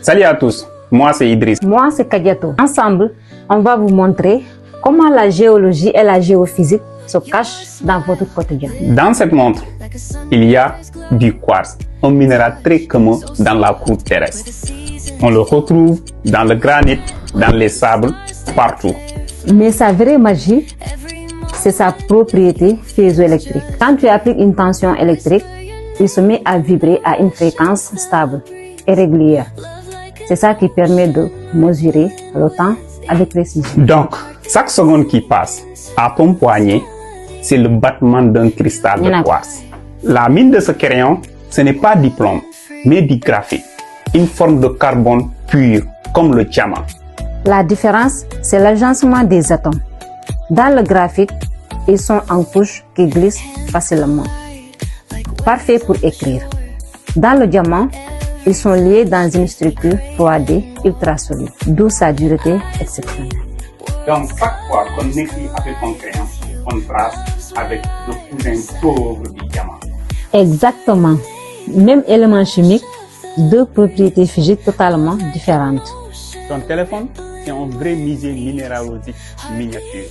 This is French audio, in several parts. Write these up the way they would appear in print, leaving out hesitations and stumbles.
Salut à tous, moi c'est Idriss. Moi c'est Kadiato. Ensemble, on va vous montrer comment la géologie et la géophysique se cachent dans votre quotidien. Dans cette montre, il y a du quartz, un minéral très commun dans la croûte terrestre. On le retrouve dans le granit, dans les sables, partout. Mais sa vraie magie, c'est sa propriété piezoélectrique. Quand tu appliques une tension électrique, il se met à vibrer à une fréquence stable et régulière. C'est ça qui permet de mesurer le temps avec précision. Donc, chaque seconde qui passe à ton poignet, c'est le battement d'un cristal de quartz. La mine de ce crayon, ce n'est pas du plomb, mais du graphite, une forme de carbone pur, comme le diamant. La différence, c'est l'agencement des atomes. Dans le graphite, ils sont en couches qui glissent facilement. Parfait pour écrire. Dans le diamant, ils sont liés dans une structure 3D ultra solide, d'où sa dureté exceptionnelle. Donc, chaque fois qu'on écrit avec un crayon, on trace avec le cousin pauvre du diamant. Exactement. Même élément chimique, deux propriétés physiques totalement différentes. Ton téléphone, c'est un vrai musée minéralogique miniature.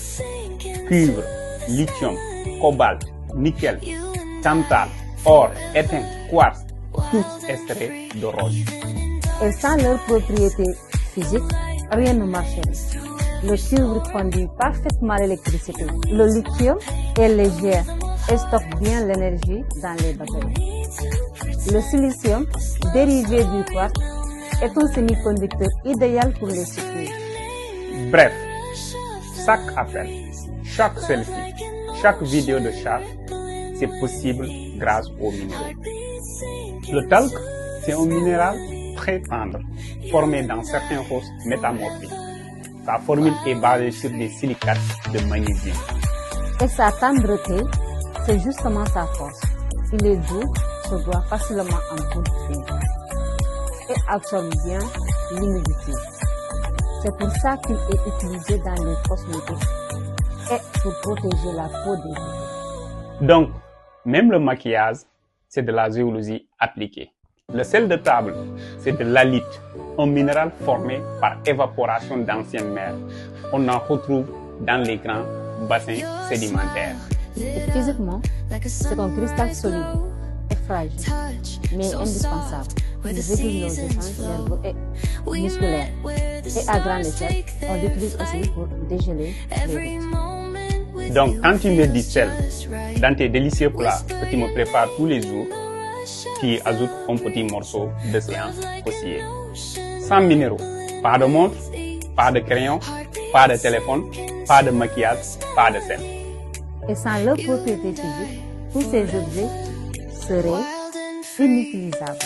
Cuivre, lithium, cobalt, nickel, tantal, or, étain, quartz, tous extraits de roche. Et sans leurs propriétés physiques, rien ne marcherait. Le cuivre conduit parfaitement l'électricité. Le lithium est léger et stocke bien l'énergie dans les batteries. Le silicium, dérivé du quartz, est un semi-conducteur idéal pour les circuits. Bref, chaque appel, chaque selfie, chaque vidéo de chat, c'est possible grâce aux minéraux. Le talc, c'est un minéral très tendre, formé dans certains roches métamorphiques. Sa formule est basée sur des silicates de magnésium. Et sa tendreté, c'est justement sa force. Il est doux, se broie facilement en poudre fine et absorbe bien l'humidité. C'est pour ça qu'il est utilisé dans les cosmétiques et pour protéger la peau des yeux. Donc, même le maquillage, c'est de la géologie appliquée. Le sel de table, c'est de l'halite, un minéral formé par évaporation d'anciennes mers. On en retrouve dans les grands bassins sédimentaires. Et physiquement, c'est un cristal solide et fragile, mais indispensable. Il régule nos échanges nerveux et musculaires. Et à grande échelle, on l'utilise aussi pour dégeler les routes. Donc, quand tu mets du sel dans tes délicieux plats que tu me prépares tous les jours, tu y ajoutes un petit morceau de séance aussi. Sans minéraux, pas de montre, pas de crayon, pas de téléphone, pas de maquillage, pas de sel. Et sans leur propriété physique, tous ces objets seraient inutilisables.